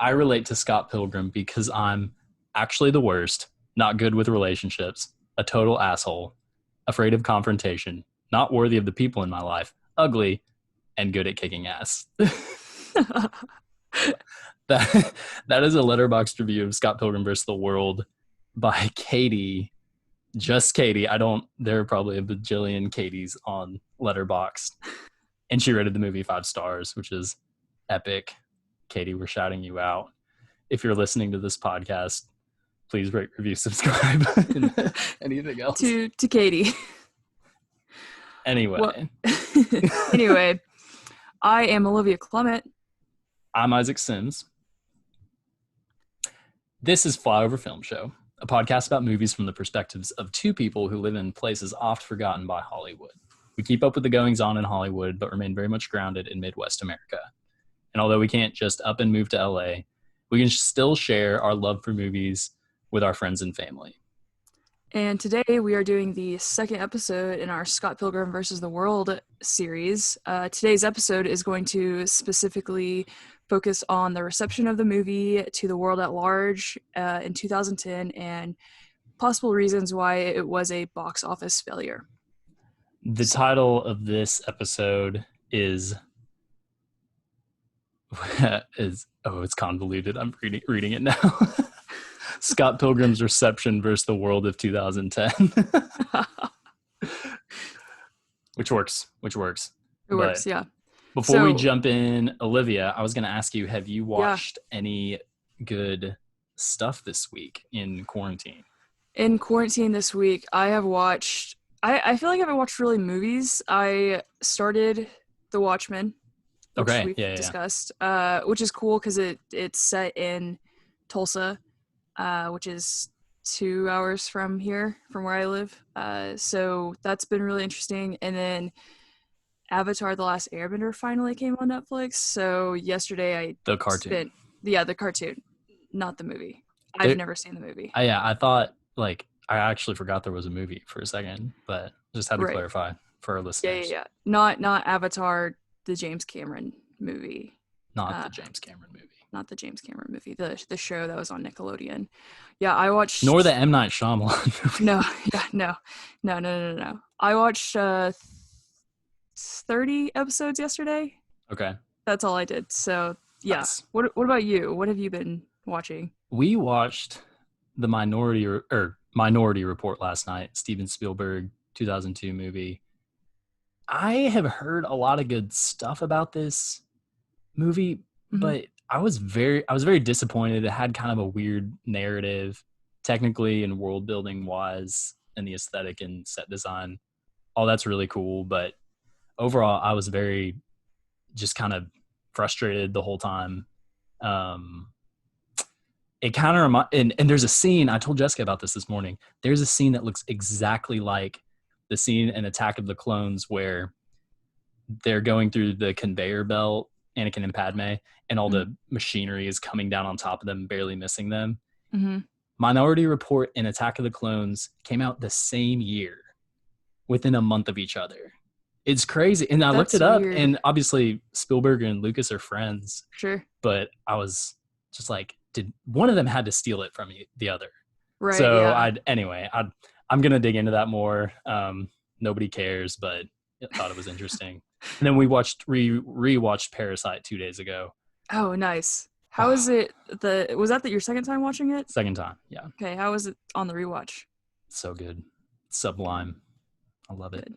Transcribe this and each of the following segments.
I relate to Scott Pilgrim because I'm actually the worst, not good with relationships, a total asshole, afraid of confrontation, not worthy of the people in my life, ugly, and good at kicking ass. that that is a letterboxd review of Scott Pilgrim versus the World by Katie. Just Katie. I don't. There are probably a bajillion Katies on Letterboxd, and she rated the movie 5 stars, which is epic. Katie, we're shouting you out. If you're listening to this podcast, please rate, review, subscribe. Anything else? To Katie. Anyway. Well, anyway, I am Olivia Clement. I'm Isaac Sims. This is Flyover Film Show, a podcast about movies from the perspectives of two people who live in places oft forgotten by Hollywood. We keep up with the goings-on in Hollywood, but remain very much grounded in Midwest America. And although we can't just up and move to LA, we can still share our love for movies with our friends and family. And today we are doing the second episode in our Scott Pilgrim versus the World series. Today's episode is going to specifically focus on the reception of the movie to the world at large in 2010 and possible reasons why it was a box office failure. The title of this episode is it's convoluted. I'm reading it now. Scott Pilgrim's reception versus the world of 2010. which works. It works, yeah. Before we jump in, Olivia, I was going to ask you, have you watched any good stuff this week in quarantine? In quarantine this week, I have watched, I feel like I haven't watched really movies. I started The Watchmen, which we've discussed, which is cool because it's set in Tulsa, which is 2 hours from here, from where I live. So that's been really interesting. And then Avatar: The Last Airbender finally came on Netflix. So yesterday the cartoon, the cartoon, not the movie. I've never seen the movie. I thought I actually forgot there was a movie for a second, but just had to clarify for our listeners. Yeah. Not Avatar, the James Cameron movie. Not the James Cameron movie. Not the James Cameron movie, the show that was on Nickelodeon. Yeah, I watched... Nor the M. Night Shyamalan movie. No. I watched 30 episodes yesterday. Okay. That's all I did. So, yeah. Nice. What about you? What have you been watching? We watched the Minority Report last night, Steven Spielberg 2002 movie. I have heard a lot of good stuff about this movie, but I was very disappointed. It had kind of a weird narrative, technically and world building wise, and the aesthetic and set design. All that's really cool, but overall, I was very just kind of frustrated the whole time. It kind of and there's a scene, I told Jessica about this morning. There's a scene that looks exactly like the scene in Attack of the Clones where they're going through the conveyor belt, Anakin and Padme, and all the machinery is coming down on top of them, barely missing them. Minority Report and Attack of the Clones came out the same year, within a month of each other. It's crazy. And I looked it up, and obviously Spielberg and Lucas are friends. Sure. But I was just like, did one of them had to steal it from the other? Right. So I'm going to dig into that more. Nobody cares, but I thought it was interesting. And then we rewatched Parasite 2 days ago. Oh, nice. How is it? Was that your second time watching it? Second time, yeah. Okay, how was it on the rewatch? So good. Sublime. I love it. Good.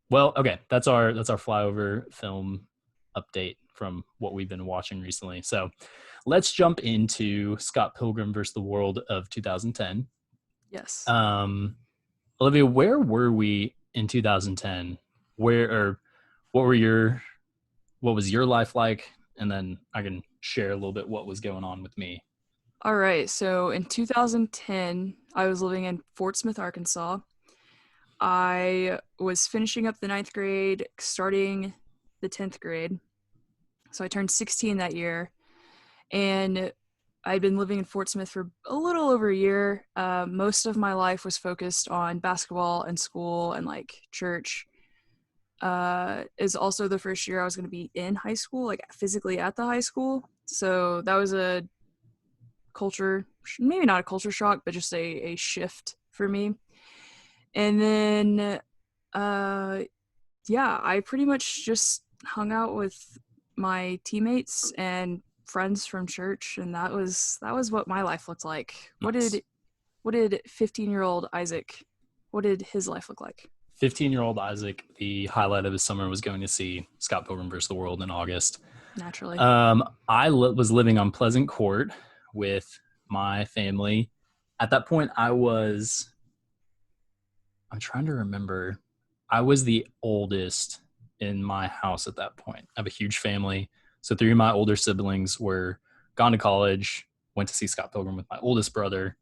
Well, okay, that's our flyover film update from what we've been watching recently. So let's jump into Scott Pilgrim versus the World of 2010. Yes. Olivia, where were we in 2010? What was your life like? And then I can share a little bit what was going on with me. All right. So in 2010, I was living in Fort Smith, Arkansas. I was finishing up the 9th grade, starting the 10th grade. So I turned 16 that year. And I'd been living in Fort Smith for a little over a year. Most of my life was focused on basketball and school and church. Is also the first year I was going to be in high school, physically at the high school. So that was a maybe not a culture shock, but just a shift for me. And then, yeah, I pretty much just hung out with my teammates and friends from church, and that was what my life looked like. Nice. What did 15-year-old Isaac? What did his life look like? 15-year-old Isaac, the highlight of his summer was going to see Scott Pilgrim vs. the World in August. Naturally. I was living on Pleasant Court with my family. At that point, I'm trying to remember. I was the oldest in my house at that point. I have a huge family. So 3 of my older siblings were gone to college, went to see Scott Pilgrim with my oldest brother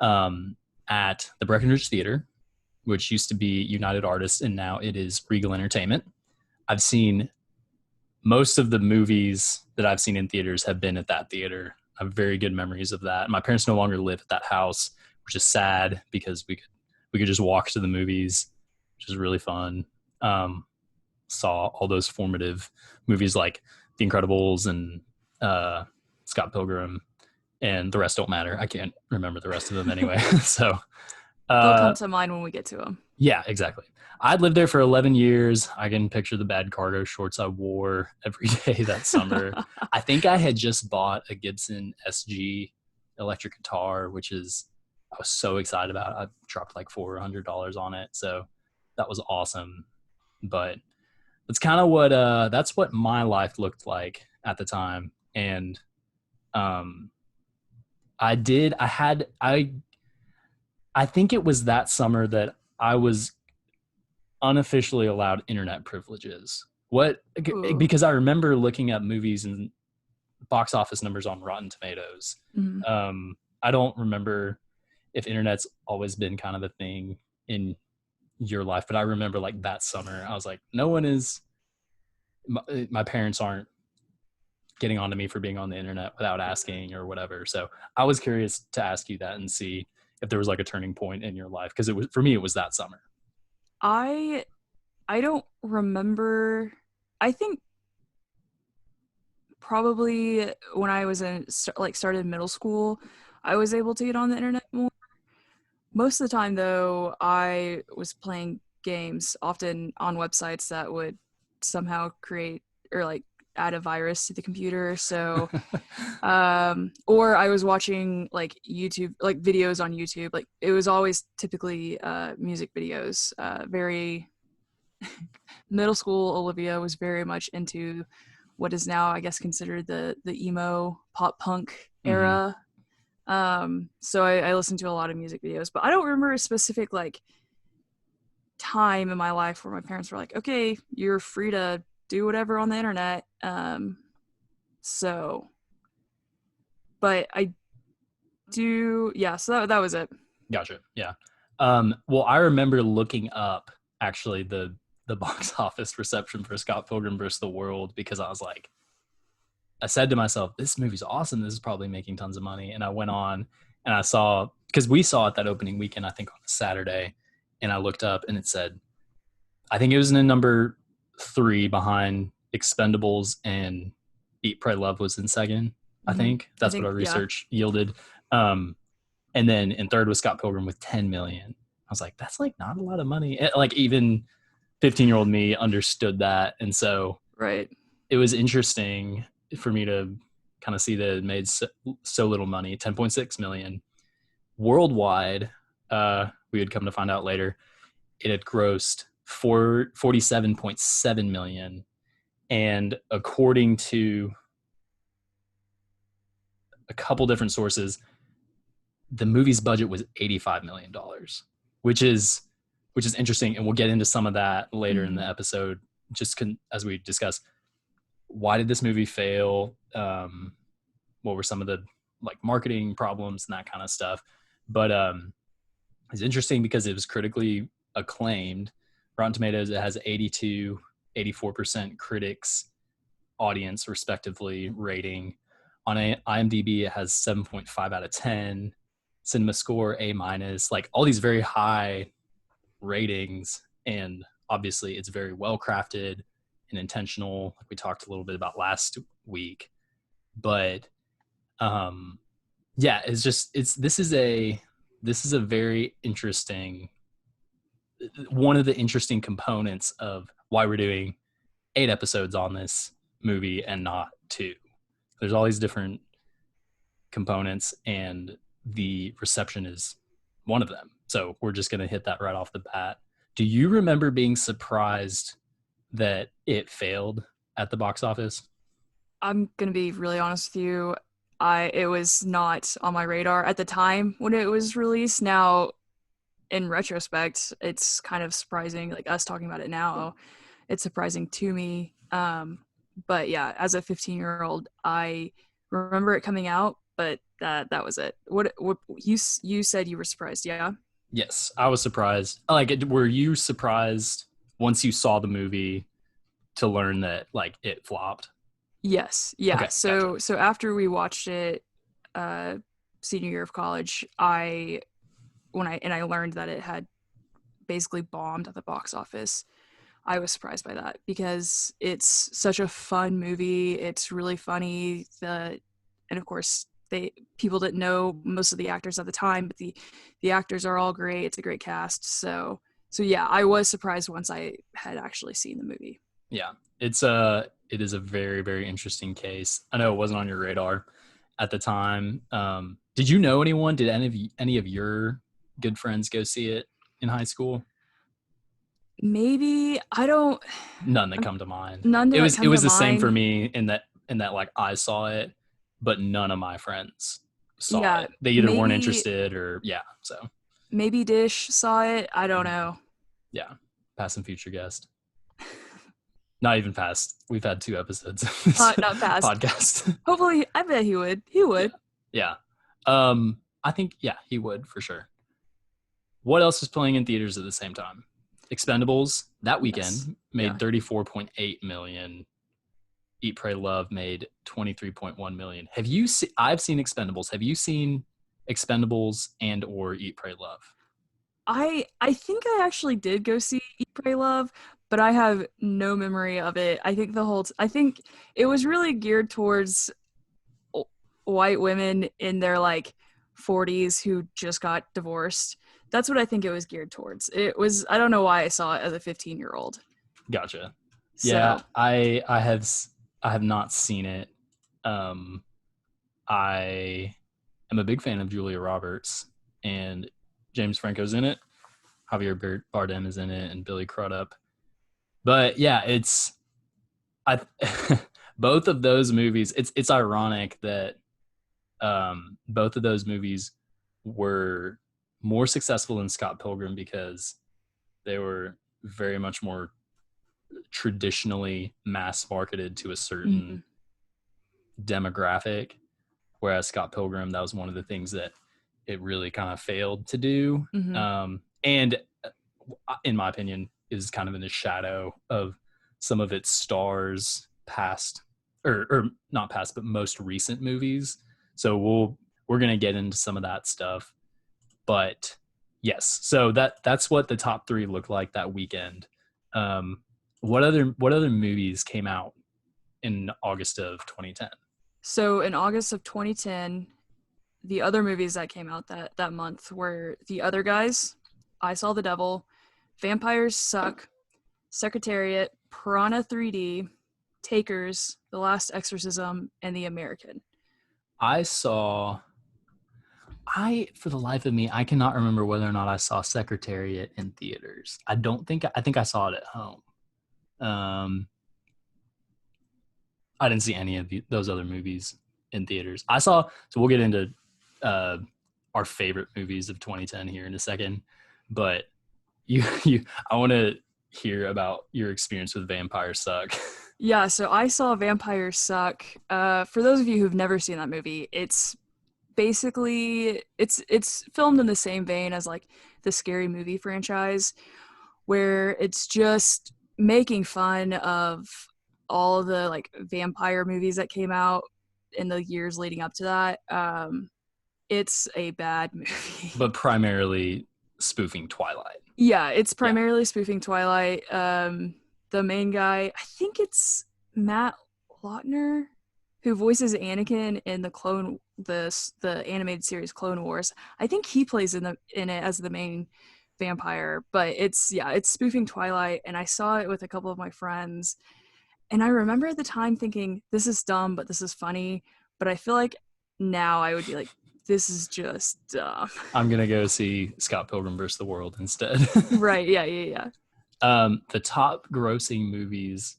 at the Breckenridge Theater, which used to be United Artists, and now it is Regal Entertainment. I've seen most of the movies that I've seen in theaters have been at that theater. I have very good memories of that. My parents no longer live at that house, which is sad because we could just walk to the movies, which is really fun. Saw all those formative movies like The Incredibles and Scott Pilgrim, and the rest don't matter. I can't remember the rest of them anyway. So they'll come to mind when we get to them. Yeah, exactly. I'd lived there for 11 years. I can picture the bad cargo shorts I wore every day that summer. I think I had just bought a Gibson SG electric guitar, I was so excited about. I dropped like $400 on it. So that was awesome. But that's kind of that's what my life looked like at the time. And I think it was that summer that I was unofficially allowed internet privileges. Because I remember looking at movies and box office numbers on Rotten Tomatoes. Mm-hmm. I don't remember if internet's always been kind of a thing in your life, but I remember like that summer, I was like, my parents aren't getting onto me for being on the internet without asking or whatever. So I was curious to ask you that and see if there was like a turning point in your life, because for me it was that summer. I don't remember. I think probably when I was started middle school, I was able to get on the internet more. Most of the time though, I was playing games, often on websites that would somehow create or like add a virus to the computer. So or I was watching like YouTube, like videos on YouTube. Like it was always typically music videos. Very middle school Olivia was very much into what is now, I guess, considered the emo pop punk era. Mm-hmm. So I listened to a lot of music videos, but I don't remember a specific like time in my life where my parents were like, okay, you're free to do whatever on the internet. So, but I do, yeah, so that was it. Gotcha. Yeah. Well, I remember looking up actually the box office reception for Scott Pilgrim vs. the World, because I said to myself, this movie's awesome. This is probably making tons of money. And I went on and I saw, because we saw it that opening weekend, I think on a Saturday, and I looked up and it said, I think it was in number 3 behind Expendables, and Eat, Pray, Love was in second. Mm-hmm. I think that's what our research yielded. And then in third was Scott Pilgrim with 10 million. I was like, that's like not a lot of money. Like even 15-year-old me understood that. And so right, it was interesting for me to kind of see that it made so little money, 10.6 million. Worldwide, we had come to find out later, it had grossed 47.7 million. And according to a couple different sources, the movie's budget was $85 million, which is interesting. And we'll get into some of that later in the episode, just as we discuss, why did this movie fail? What were some of the like marketing problems and that kind of stuff? But it's interesting because it was critically acclaimed. Rotten Tomatoes, it has 82, 84% critics, audience respectively rating. On IMDb, it has 7.5 out of 10. Cinema Score, A-, like all these very high ratings. And obviously it's very well crafted and intentional, like we talked a little bit about last week. But yeah, this is a very interesting, one of the interesting components of why we're doing 8 episodes on this movie and not 2. There's all these different components, and the reception is one of them. So we're just going to hit that right off the bat. Do you remember being surprised that it failed at the box office? I'm gonna be really honest with you. It was not on my radar at the time when it was released. Now, in retrospect, it's kind of surprising. Like us talking about it now, it's surprising to me. But yeah, as a 15-year-old, I remember it coming out, but that was it. What you said you were surprised? Yeah. Yes, I was surprised. Like, were you surprised once you saw the movie to learn that like it flopped? Yes. Yeah. Okay, gotcha. So after we watched it, uh, senior year of college, I learned that it had basically bombed at the box office. I was surprised by that because it's such a fun movie. It's really funny. And of course they people didn't know most of the actors at the time, but the actors are all great. It's a great cast. So yeah, I was surprised once I had actually seen the movie. Yeah, it is a very, very interesting case. I know it wasn't on your radar at the time. Did you know anyone? Did any of your good friends go see it in high school? Maybe I don't. None that come to mind. None that It come to was the same for mind. me in that like I saw it, but none of my friends saw Yeah, it. They either weren't maybe interested or yeah. So maybe Dish saw it. I don't know. yeah, past and future guest. Not even past. We've had 2 episodes of this Not fast. podcast. Hopefully, I bet he would. He Yeah, would. yeah. I think yeah, he would for sure. What else is playing in theaters at the same time? Expendables that Yes. weekend Yeah. made 34.8 million. Eat Pray Love made 23.1 million. Have you I've seen Expendables. Have you seen Expendables and or Eat Pray Love? I think I actually did go see Eat Pray Love, but I have no memory of it. I think it was really geared towards white women in their like 40s who just got divorced. That's what I think it was geared towards. It was I don't know why I saw it as a 15-year-old. Gotcha. Yeah, So, I have not seen it. Um I am a big fan of Julia Roberts, and James Franco's in it. Javier Bardem is in it, and Billy Crudup. But yeah, it's I both of those movies. It's ironic that both of those movies were more successful than Scott Pilgrim because they were very much more traditionally mass marketed to a certain mhm, demographic. Whereas Scott Pilgrim, that was one of the things that it really kind of failed to do. mhm. And in my opinion, is kind of in the shadow of some of its stars past or not past, but most recent movies. So we're gonna get into some of that stuff. But yes, so that's what the top 3 look like that weekend. Um, what other movies came out in August of 2010? So in August of 2010, the other movies that came out that month were The Other Guys, I Saw the Devil, Vampires Suck, Secretariat, Piranha 3D, Takers, The Last Exorcism, and The American. I saw I for the life of me I cannot remember whether or not I saw Secretariat in theaters. I think I saw it at home. Um I didn't see any of those other movies in theaters. I saw so we'll get into uh our favorite movies of 2010 here in a second, but you I want to hear about your experience with Vampire Suck. Yeah, so I saw Vampires Suck. For those of you who've never seen that movie, it's basically it's filmed in the same vein as like the Scary Movie franchise, where it's just making fun of all of the like vampire movies that came out in the years leading up to that. It's a bad movie. But primarily spoofing Twilight. Yeah, it's Yeah. primarily spoofing Twilight. The main guy, I think it's Matt Lautner. who voices Anakin in the animated series Clone Wars. I think he plays in it as the main vampire, but it's spoofing Twilight, and I saw it with a couple of my friends. And I remember at the time thinking, this is dumb, but this is funny. But I feel like now I would be like, this is just dumb. I'm going to go see Scott Pilgrim vs. the World instead. Right. Yeah. The top grossing movies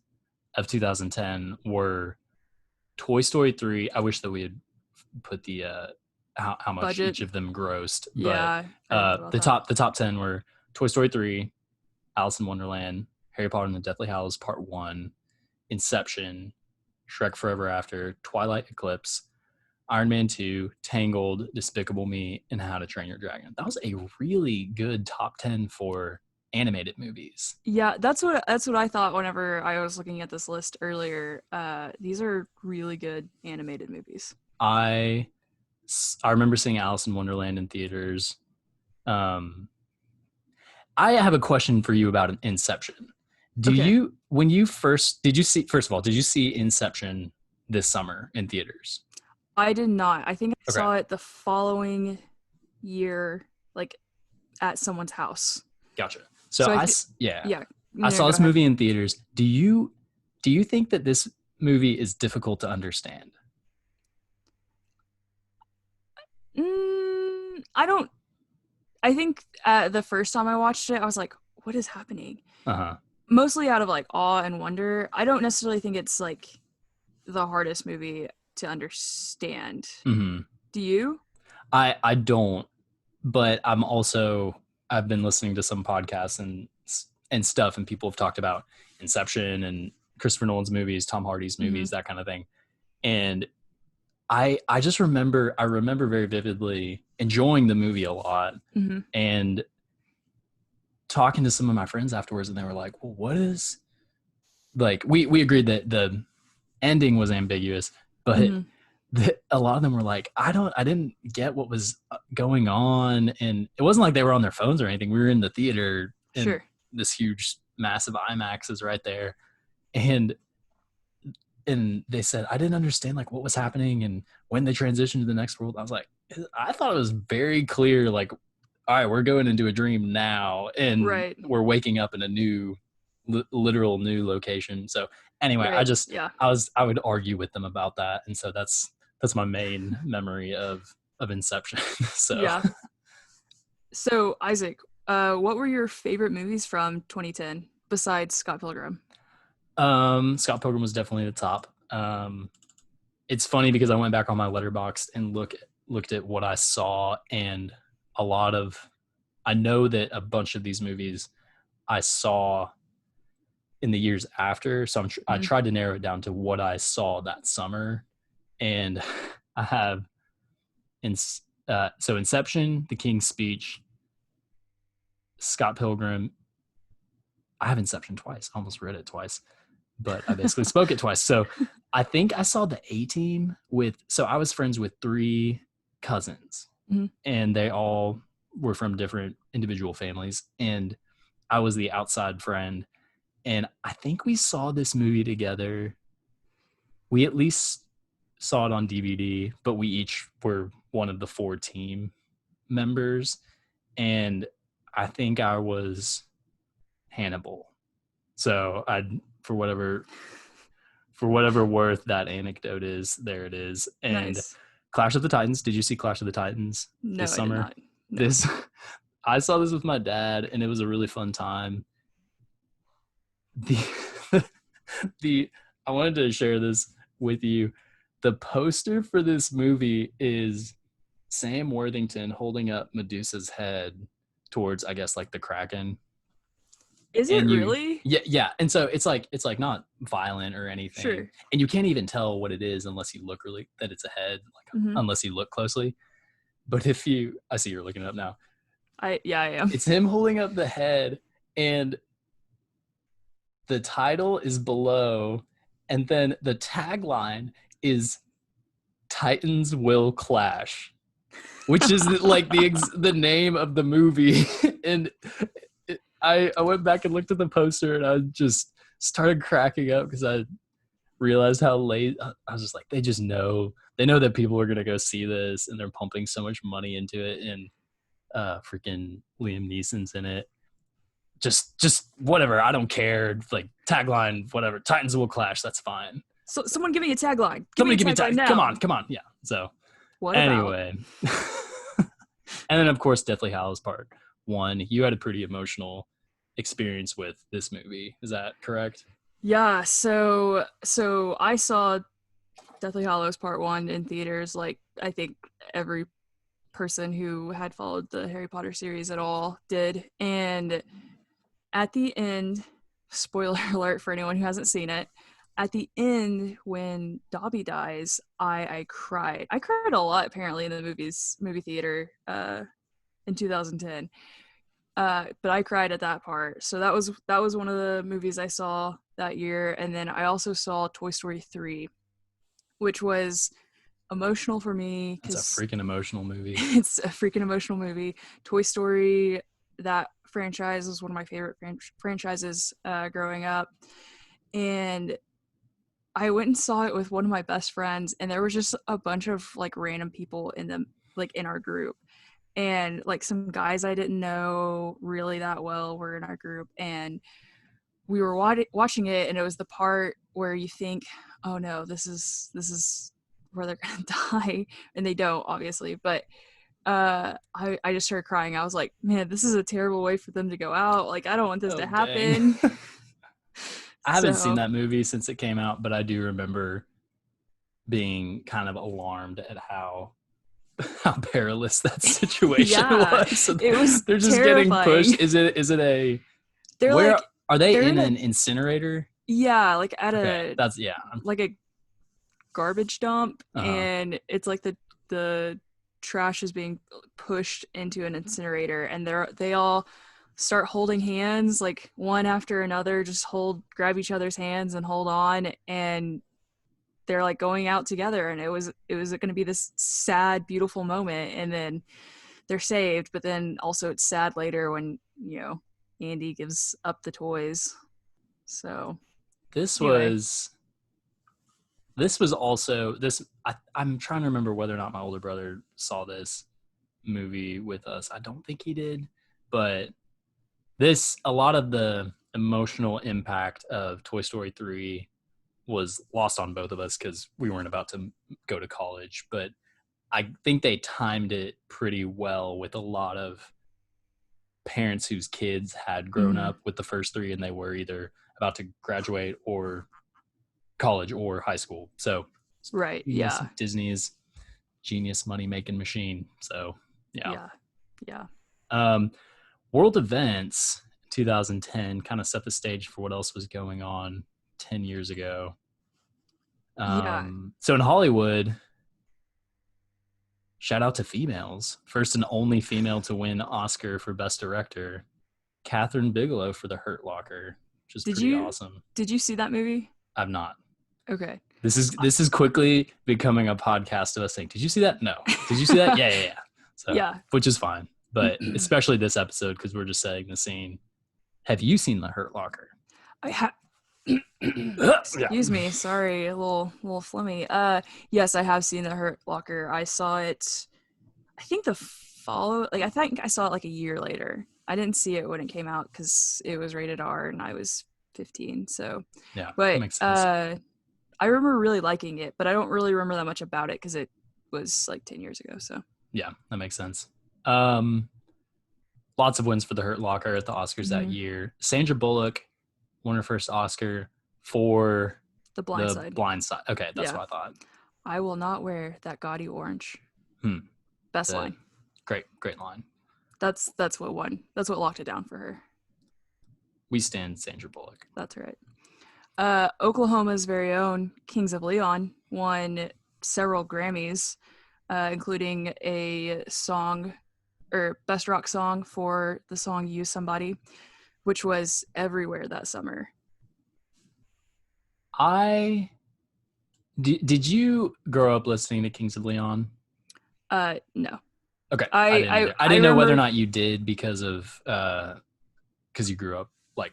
of 2010 were Toy Story 3. I wish that we had put the how much budget. Each of them grossed. Yeah. But the top 10 were Toy Story 3, Alice in Wonderland, Harry Potter and the Deathly Hallows Part 1, Inception, Shrek Forever After, Twilight Eclipse, Iron Man 2, Tangled, Despicable Me, and How to Train Your Dragon. That was a really good top 10 for animated movies. Yeah, that's what I thought whenever I was looking at this list earlier. These are really good animated movies. I remember seeing Alice in Wonderland in theaters. I have a question for you about Inception. Did you see Inception this summer in theaters? I did not. I think I saw it the following year, like at someone's house. Gotcha. So I saw this movie in theaters. Do you think that this movie is difficult to understand? I don't. I think the first time I watched it, I was like, "What is happening?" Mostly out of like awe and wonder. I don't necessarily think it's like the hardest movie to understand. Mm-hmm. Do you? I don't, but I've been listening to some podcasts and stuff, and people have talked about Inception and Christopher Nolan's movies, Tom Hardy's movies, that kind of thing. And I just remember very vividly enjoying the movie a lot, and talking to some of my friends afterwards, and they were like, well, what is, like, we agreed that the ending was ambiguous, but a lot of them were like, I didn't get what was going on. And it wasn't like they were on their phones or anything. We were in the theater, and this huge, massive IMAX is right there. And they said, I didn't understand like what was happening. And when they transitioned to the next world, I was like, I thought it was very clear, like, all right, we're going into a dream now, and we're waking up in a new, literal new location. So anyway, I would argue with them about that. And so that's my main memory of Inception. So Isaac, what were your favorite movies from 2010 besides Scott Pilgrim? Scott Pilgrim was definitely the top. It's funny because I went back on my Letterboxd and looked at what I saw, and I know that a bunch of these movies I saw in the years after. So I tried to narrow it down to what I saw that summer. And I have Inception, The King's Speech, Scott Pilgrim. I have Inception twice. I almost read it twice, but I basically spoke it twice. So I think I saw The A-Team so I was friends with 3 cousins, and they all were from different individual families, and I was the outside friend. And I think we saw this movie together. We at least saw it on DVD, but we each were one of the 4 team members. And I think I was Hannibal. So for whatever worth that anecdote is, there it is. And nice. Clash of the Titans. Did you see Clash of the Titans this summer? I did not. No. I saw this with my dad, and it was a really fun time. I wanted to share this with you. The poster for this movie is Sam Worthington holding up Medusa's head towards, I guess, like the Kraken. Is it really? Yeah. And so it's like not violent or anything. Sure. And you can't even tell what it is unless you look that it's a head, unless you look closely. But I see you're looking it up now. I am. It's him holding up the head, and the title is below, and then the tagline is Titans Will Clash, which is like the name of the movie. And I went back and looked at the poster, and I just started cracking up because I realized how late I was. Just like, they know that people are gonna go see this, and they're pumping so much money into it, and freaking Liam Neeson's in it. Just whatever, I don't care. Like, tagline, whatever, Titans will clash, that's fine. So someone give me a tagline. Somebody give me a tagline now. Come on. Yeah. So what anyway. And then, of course, Deathly Hallows Part 1. You had a pretty emotional experience with this movie. Is that correct? Yeah. So I saw Deathly Hallows Part 1 in theaters, like I think every person who had followed the Harry Potter series at all did. And at the end, spoiler alert for anyone who hasn't seen it, at the end when Dobby dies, I cried. I cried a lot apparently in the movie theater in 2010. But I cried at that part. So that was one of the movies I saw that year. And then I also saw Toy Story 3, which was emotional for me. It's a freaking emotional movie. It's a freaking emotional movie. Toy Story, that franchise was one of my favorite franchises growing up. And I went and saw it with one of my best friends, and there was just a bunch of like random people in our group. And like some guys I didn't know really that well were in our group, and we were watching it, and it was the part where you think, oh no, this is where they're gonna die, and they don't, obviously, but I just started crying. I was like, man, this is a terrible way for them to go out. Like, I don't want this to happen. I haven't seen that movie since it came out, but I do remember being kind of alarmed at how perilous that situation was. So it was they're just terrifying. Getting pushed. Is it a they're where like, are they in an incinerator? Yeah, like at that's like a garbage dump, and it's like the trash is being pushed into an incinerator, and they all start holding hands, like one after another, just grab each other's hands and hold on, and they're like going out together, and it was going to be this sad, beautiful moment, and then they're saved. But then also it's sad later when, you know, Andy gives up the toys. So this was also this. I'm trying to remember whether or not my older brother saw this movie with us. I don't think he did, but a lot of the emotional impact of Toy Story 3 was lost on both of us because we weren't about to go to college. But I think they timed it pretty well with a lot of parents whose kids had grown up with the first 3, and they were either about to graduate or college or high school. So right, yeah, Disney is genius money-making machine. So yeah. World events 2010 kind of set the stage for what else was going on 10 years ago. So in Hollywood, shout out to females. First and only female to win Oscar for Best Director, Catherine Bigelow for The Hurt Locker, which is pretty awesome. Did you see that movie? I've not. Okay. This is quickly becoming a podcast of us saying, did you see that? No. Did you see that? Yeah. So, which is fine. But especially this episode, because we're just setting the scene. Have you seen The Hurt Locker? I have. Excuse me. Sorry, a little flummy. Yes, I have seen The Hurt Locker. I saw it, I think I think I saw it like a year later. I didn't see it when it came out because it was rated R and I was 15. So yeah, but that makes sense. I remember really liking it, but I don't really remember that much about it because it was like 10 years ago. So yeah, that makes sense. Lots of wins for The Hurt Locker at the Oscars that year. Sandra Bullock won her first Oscar for The Blind Side. Okay, that's what I thought. I will not wear that gaudy orange. Best line. Great line. That's what won. That's what locked it down for her. We stand Sandra Bullock. That's right. Oklahoma's very own Kings of Leon won several Grammys, including a song or best rock song for the song "Use Somebody," which was everywhere that summer. Did you grow up listening to Kings of Leon? No. Okay. I didn't know whether or not you did because you grew up like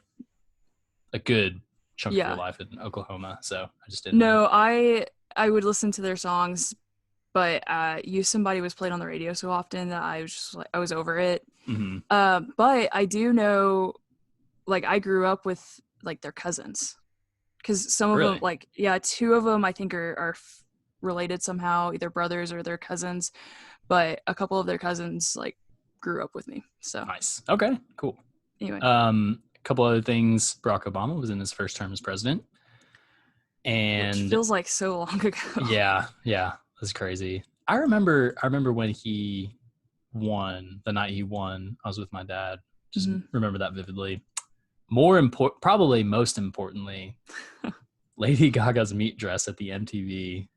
a good chunk of your life in Oklahoma, so I just didn't know. No, I would listen to their songs, but "You Somebody" was played on the radio so often that I was just like, I was over it. Mm-hmm. But I do know, like, I grew up with like their cousins, because some of them, like, two of them I think are related somehow, either brothers or their cousins, but a couple of their cousins like grew up with me. So nice. Okay, cool. Anyway, a couple other things. Barack Obama was in his first term as president, and which feels like so long ago. Yeah, it was crazy. I remember when he won, the night he won, I was with my dad. Just remember that vividly. Probably most importantly, Lady Gaga's meat dress at the MTV.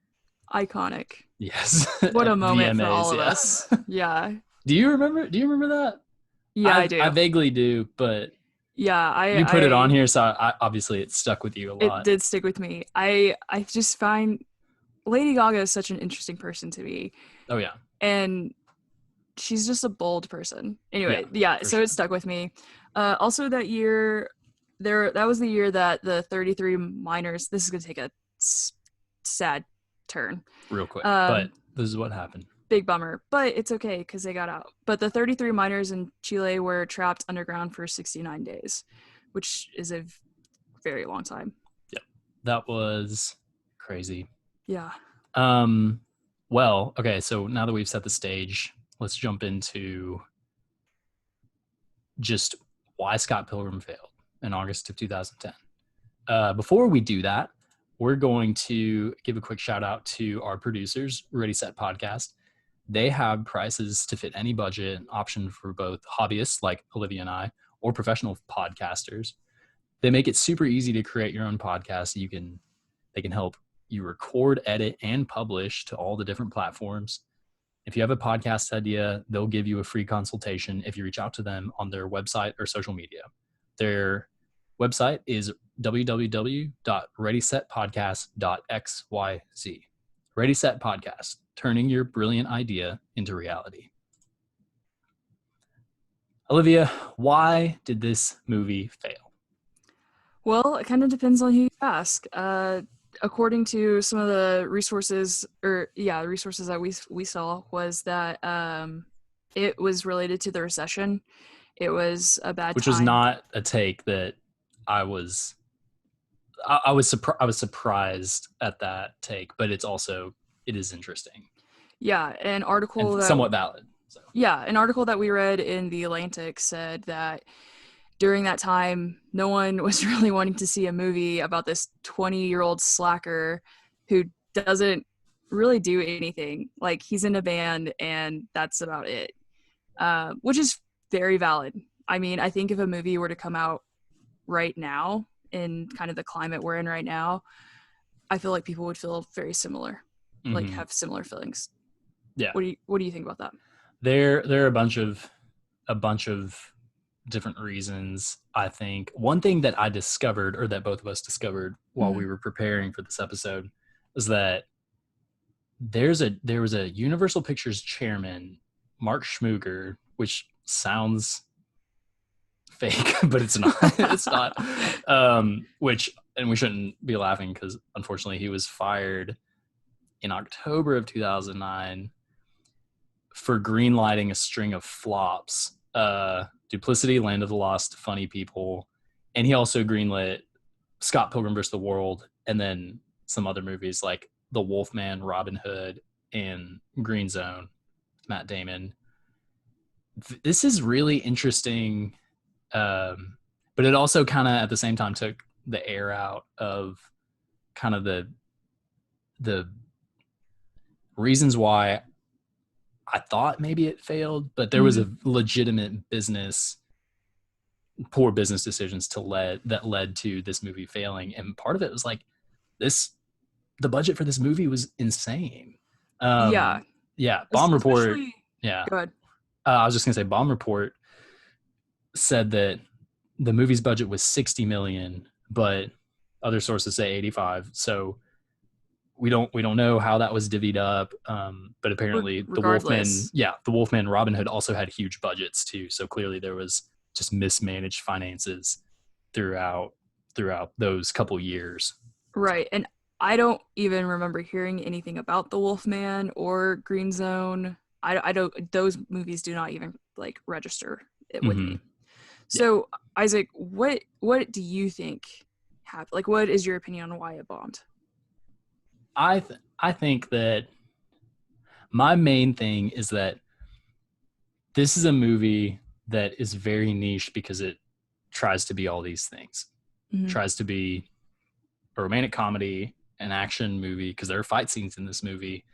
Iconic. Yes. What a moment for all of us. Yeah. Do you remember that? Yeah, I do. I vaguely do, but yeah, you put it on here, so obviously it stuck with you a lot. It did stick with me. I just find Lady Gaga is such an interesting person to me. Oh yeah. And she's just a bold person. Anyway, so sure. It stuck with me. Also that year, that was the year that the 33 minors, this is going to take a sad turn. Real quick, but this is what happened. Big bummer, but it's okay because they got out. But the 33 miners in Chile were trapped underground for 69 days, which is a very long time. Yep. That was crazy. Yeah. Well, okay, so now that we've set the stage, let's jump into just why Scott Pilgrim failed in August of 2010. Before we do that, we're going to give a quick shout out to our producers, Ready Set Podcast. They have prices to fit any budget, option for both hobbyists like Olivia and I, or professional podcasters. They make it super easy to create your own podcast. They can help you record, edit, and publish to all the different platforms. If you have a podcast idea, they'll give you a free consultation if you reach out to them on their website or social media. Their website is www.readysetpodcast.xyz. Ready Set Podcast, turning your brilliant idea into reality. Olivia, why did this movie fail? Well, it kind of depends on who you ask. According to some of the resources, the resources that we saw, was that it was related to the recession. It was a bad which time. Was not a take that I was surprised at that take, but it is interesting. Yeah, an article and somewhat valid. So. Yeah, an article that we read in The Atlantic said that during that time, no one was really wanting to see a movie about this 20-year-old slacker who doesn't really do anything. Like, he's in a band and that's about it, which is very valid. I mean, I think if a movie were to come out right now in kind of the climate we're in right now, I feel like people would feel very similar, like have similar feelings. Yeah. What do you think about that? There are a bunch of different reasons. I think one thing that I discovered, or that both of us discovered while we were preparing for this episode, is that there was a Universal Pictures chairman, Mark Schmooger, which sounds fake, but it's not. It's not. And we shouldn't be laughing because unfortunately he was fired in October of 2009 for greenlighting a string of flops. Duplicity, Land of the Lost, Funny People, and he also greenlit Scott Pilgrim vs. the World, and then some other movies like The Wolfman, Robin Hood, and Green Zone, Matt Damon. This is really interesting, but it also kind of at the same time took the air out of kind of the reasons why I thought maybe it failed, but there was a legitimate poor business decisions that led to this movie failing. And part of it was like the budget for this movie was insane. Yeah. Bomb Report. Yeah. Go ahead. I was just going to say Bomb Report said that the movie's budget was 60 million, but other sources say 85. So we don't know how that was divvied up, but apparently Regardless. the Wolfman, Robin Hood also had huge budgets too. So clearly there was just mismanaged finances throughout throughout those couple years. Right. And I don't even remember hearing anything about the Wolfman or Green Zone. I don't, those movies do not even like register it with Mm-hmm. me. Yeah. So Isaac, what do you think happened? Like, what is your opinion on why it bombed? I think that my main thing is that this is a movie that is very niche because it tries to be all these things. Mm-hmm. Tries to be a romantic comedy, an action movie, because there are fight scenes in this movie,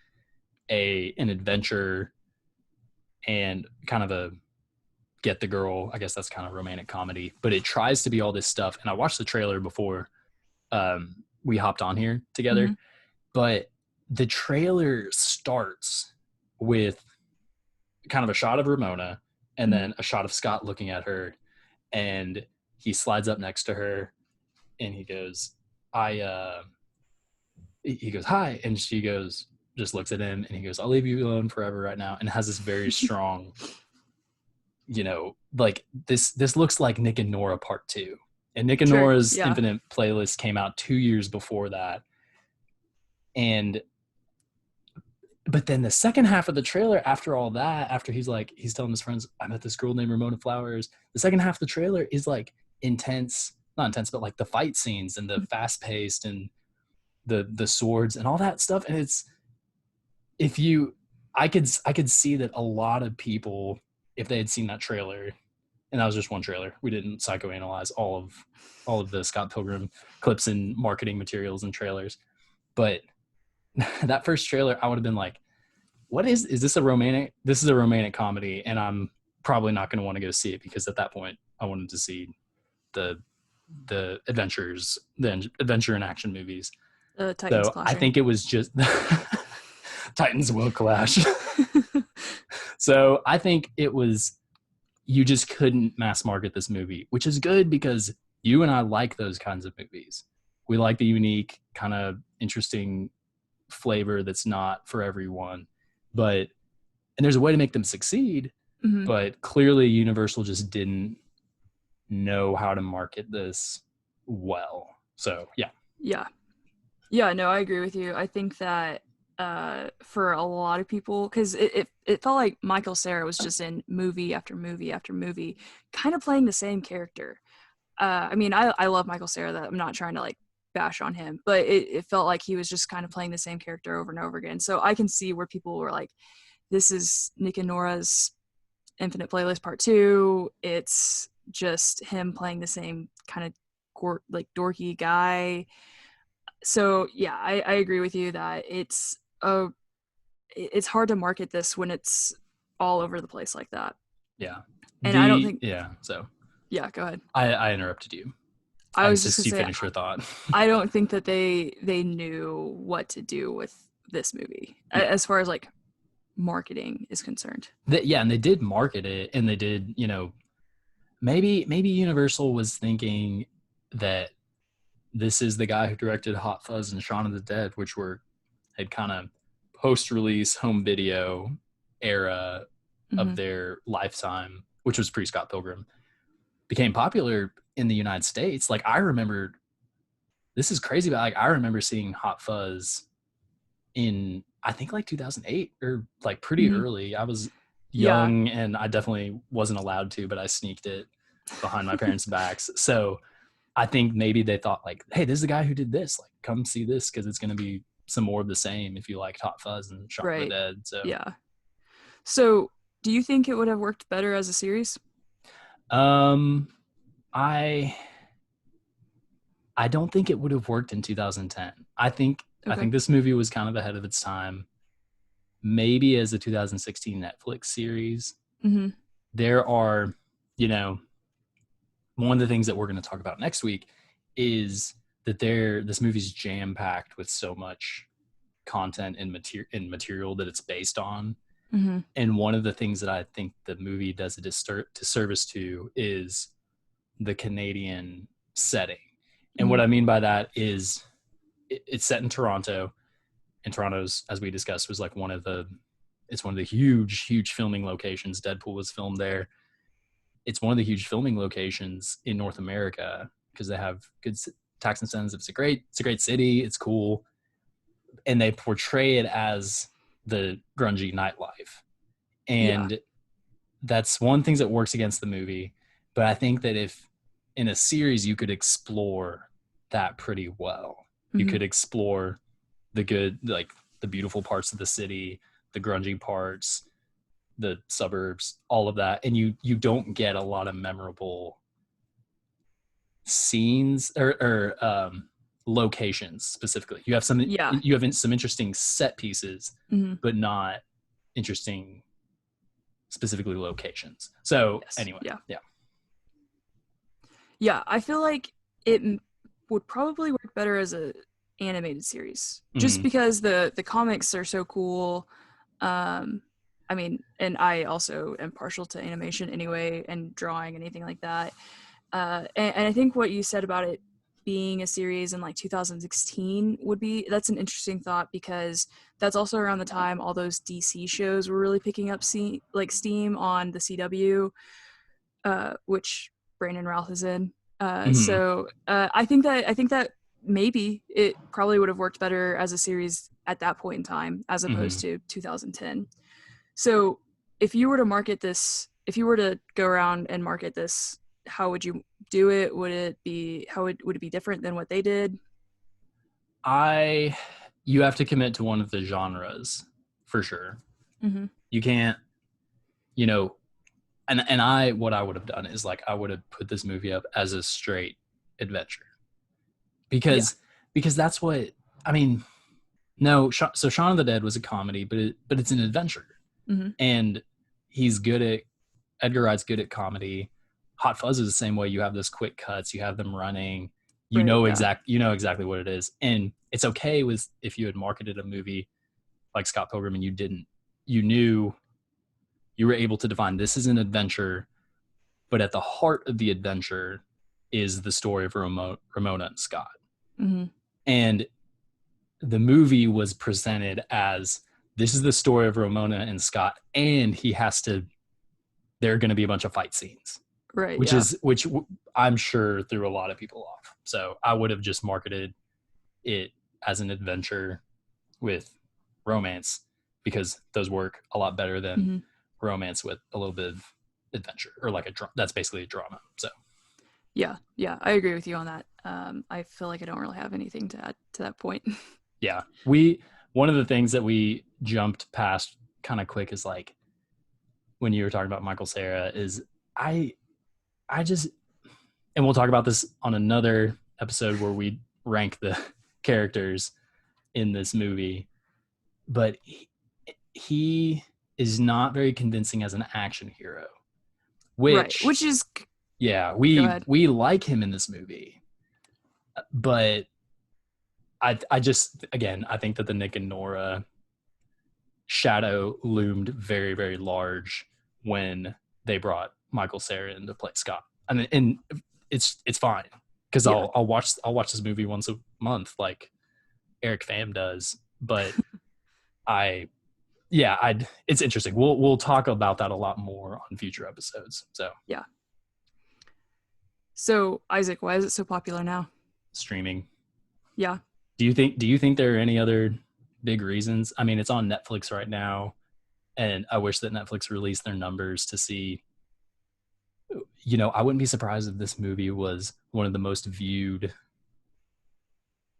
an adventure, and kind of a get the girl. I guess that's kind of romantic comedy, but it tries to be all this stuff. And I watched the trailer before we hopped on here Mm-hmm. together, but the trailer starts with kind of a shot of Ramona and Mm-hmm. then a shot of Scott looking at her, and he slides up next to her and he goes, he goes, hi. And she goes, just looks at him and he goes, I'll leave you alone forever right now. And has this very strong, like this looks like Nick and Nora part 2. And Nick and Sure. Nora's Yeah. Infinite playlist came out 2 years before that. And but then the second half of the trailer, after all that, after he's telling his friends, I met this girl named Ramona Flowers. The second half of the trailer is like intense, not intense, but like the fight scenes and the fast paced and the swords and all that stuff. And it's, if you, I could see that a lot of people, if they had seen that trailer, and that was just one trailer, we didn't psychoanalyze all of the Scott Pilgrim clips and marketing materials and trailers, but that first trailer, I would have been like, what is this a romantic? This is a romantic comedy, and I'm probably not going to want to go see it because at that point I wanted to see the the adventure and action movies. Titans So I clashing. think it was just Titans will clash. So I think it was, you just couldn't mass market this movie, which is good because you and I like those kinds of movies. We like the unique, kind of interesting flavor that's not for everyone, but and there's a way to make them succeed, Mm-hmm. but clearly Universal just didn't know how to market this well. So yeah. Yeah. Yeah, no, I agree with you. I think that for a lot of people, because it felt like Michael Cera was just in movie after movie after movie, kind of playing the same character. I mean, I love Michael Cera. That I'm not trying to like bash on him, but it felt like he was just kind of playing the same character over and over again. So I can see where people were like, "This is Nick and Nora's Infinite Playlist Part 2. It's just him playing the same kind of like dorky guy." So yeah, I agree with you that it's hard to market this when it's all over the place like that. Yeah. And I don't think So yeah, go ahead. I interrupted you. I I was just insist gonna you say finish your thought. I don't think that they knew what to do with this movie Yeah. as far as like marketing is concerned. Yeah, and they did market it, and they did, maybe Universal was thinking that this is the guy who directed Hot Fuzz and Shaun of the Dead, which had kind of post-release home video era Mm-hmm. of their lifetime, which was pre-Scott Pilgrim, became popular in the United States. Like I remember, this is crazy, but like I remember seeing Hot Fuzz in, I think, like 2008 or like pretty Mm-hmm. early. I was Yeah. young and I definitely wasn't allowed to, but I sneaked it behind my parents' backs. So I think maybe they thought like, hey, this is the guy who did this. Like, come see this because it's going to be some more of the same if you liked Hot Fuzz and Shaun of the Right. Dead. So, Yeah. So, do you think it would have worked better as a series? um, I I don't think it would have worked in 2010. I Okay. think this movie was kind of ahead of its time. Maybe as a 2016 Netflix series. Mm-hmm. There are, you know, one of the things that we're going to talk about next week is that this movie's jam packed with so much content and material that it's based on. Mm-hmm. And one of the things that I think the movie does a disservice to is the Canadian setting. And Mm-hmm. what I mean by that is it's set in Toronto, and Toronto's, as we discussed, was like one of the huge filming locations. Deadpool was filmed there. It's one of the huge filming locations in North America because they have good tax incentives. It's a great city. It's cool. And they portray it as the grungy nightlife. And that's one thing that works against the movie. But I think that if in a series you could explore that pretty well. You could explore the good, like the beautiful parts of the city, the grungy parts, the suburbs, all of that. And you don't get a lot of memorable scenes or locations specifically. You have some interesting set pieces, but not interesting specifically locations. So anyway, yeah, I feel like it would probably work better as a animated series, just because the comics are so cool. I mean, and I also am partial to animation anyway, and drawing, anything like that. And I think what you said about it being a series in like 2016 that's an interesting thought, because that's also around the time all those DC shows were really picking up steam on the CW, which Brandon Routh is in. So I think that maybe it probably would have worked better as a series at that point in time as opposed to 2010. So if you were to go around and market this, how would you do it? Would it be different than what they did? You have to commit to one of the genres for sure. You can't, and what I would have done is like I would have put this movie up as a straight adventure, because that's what I mean. No, so Shaun of the Dead was a comedy, but it's an adventure, and Edgar Wright's good at comedy. Hot Fuzz is the same way. You have those quick cuts, you have them running, you know exactly what it is, and it's okay with if you had marketed a movie like Scott Pilgrim and you knew you were able to define this is an adventure, but at the heart of the adventure is the story of Ramona and Scott. And the movie was presented as this is the story of Ramona and Scott, and there are going to be a bunch of fight scenes, right? Which I'm sure threw a lot of people off. So I would have just marketed it as an adventure with romance, because those work a lot better than romance with a little bit of adventure, or like that's basically a drama. So yeah, I agree with you on that. I feel like I don't really have anything to add to that point. Yeah, one of the things that we jumped past kind of quick is like when you were talking about Michael Cera is I just, and we'll talk about this on another episode where we rank the characters in this movie, but he is not very convincing as an action hero, which is we like him in this movie, but I just, again, I think that the Nick and Nora shadow loomed very, very large when they brought Michael Cera in to play Scott. And it's fine, because I'll watch this movie once a month like Eric Pham does, but it's interesting. We'll talk about that a lot more on future episodes. So yeah. So Isaac, why is it so popular now? Streaming. Yeah. Do you think there are any other big reasons? I mean, it's on Netflix right now, and I wish that Netflix released their numbers to see. I wouldn't be surprised if this movie was one of the most viewed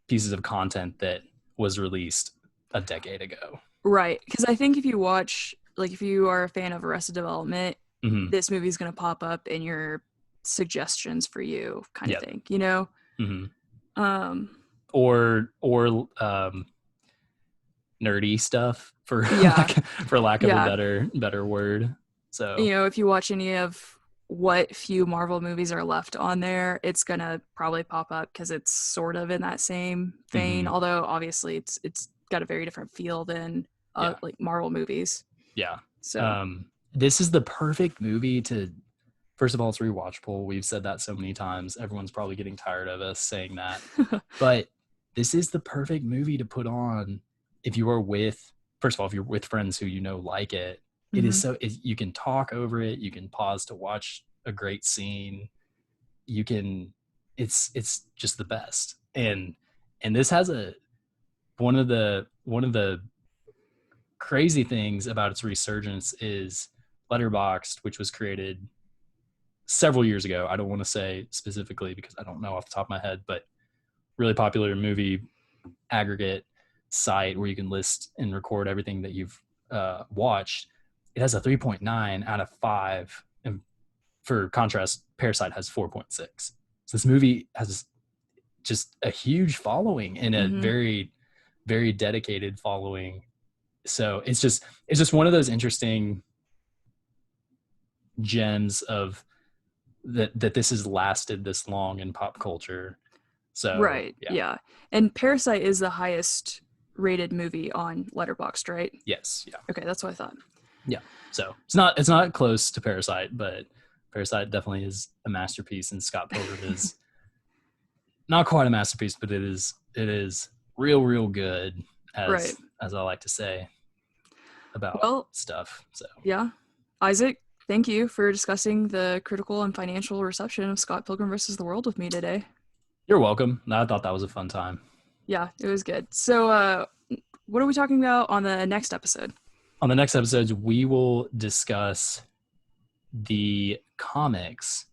pieces of content that was released a decade ago. Right, because I think if you are a fan of Arrested Development, this movie is going to pop up in your suggestions for you kind of thing, or nerdy stuff for lack of a better word. So if you watch any of what few Marvel movies are left on there, it's gonna probably pop up because it's sort of in that same vein, although obviously it's got a very different feel than like Marvel movies. So this is the perfect movie to, first of all, it's rewatchable. We've said that so many times. Everyone's probably getting tired of us saying that. But this is the perfect movie to put on if you are with, first of all, if you're with friends who like it. It is you can talk over it. You can pause to watch a great scene. it's just the best. And this has one of the crazy things about its resurgence is Letterboxd, which was created several years ago. I don't want to say specifically because I don't know off the top of my head, but really popular movie aggregate site where you can list and record everything that you've watched. It has a 3.9 out of 5. And for contrast, Parasite has 4.6. So this movie has just a huge following and a very, very dedicated following. So it's just one of those interesting gems of that this has lasted this long in pop culture. So right, yeah. And Parasite is the highest rated movie on Letterboxd, right? Yes, yeah. Okay, that's what I thought. Yeah. So it's not close to Parasite, but Parasite definitely is a masterpiece, and Scott Pilgrim is not quite a masterpiece, but it is real good, as I like to say about stuff. So yeah, Isaac, thank you for discussing the critical and financial reception of Scott Pilgrim versus the World with me today. You're welcome. I thought that was a fun time. Yeah, it was good. So what are we talking about on the next episode? On the next episode, we will discuss the comics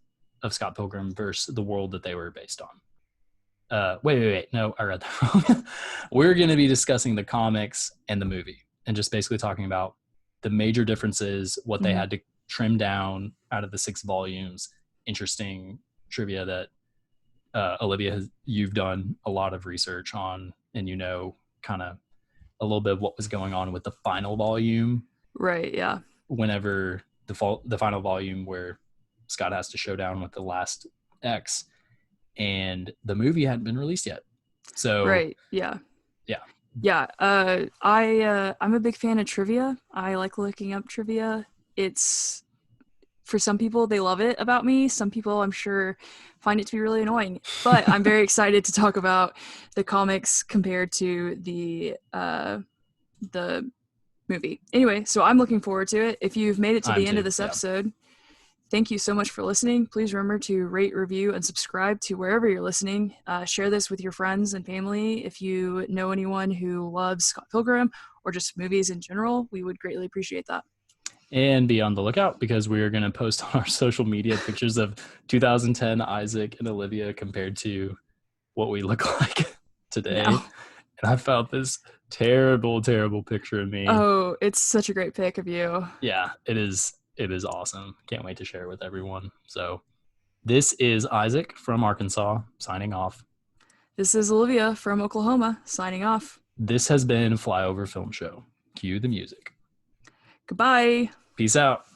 of Scott Pilgrim versus the world that they were based on. Wait. No, I read that wrong. We're going to be discussing the comics and the movie and just basically talking about the major differences, what they had to trim down out of the 6 volumes, interesting trivia that Olivia, you've done a lot of research on, and kind of a little bit of what was going on with the final volume. Right, yeah. Whenever the final volume where Scott has to show down with the last X, and the movie hadn't been released yet. So right, yeah. I'm a big fan of trivia. I like looking up trivia. It's, for some people, they love it about me. Some people, I'm sure, find it to be really annoying. But I'm very excited to talk about the comics compared to the movie. Anyway, so I'm looking forward to it. If you've made it to the end of this episode, thank you so much for listening. Please remember to rate, review, and subscribe to wherever you're listening. Share this with your friends and family. If you know anyone who loves Scott Pilgrim or just movies in general, we would greatly appreciate that. And be on the lookout because we are going to post on our social media pictures of 2010 Isaac and Olivia compared to what we look like today. No. And I found this terrible picture of me. Oh, it's such a great pic of you. Yeah, it is awesome. Can't wait to share it with everyone. So this is Isaac from Arkansas signing off. This is Olivia from Oklahoma signing off. This has been Flyover Film Show. Cue the music. Goodbye. Peace out.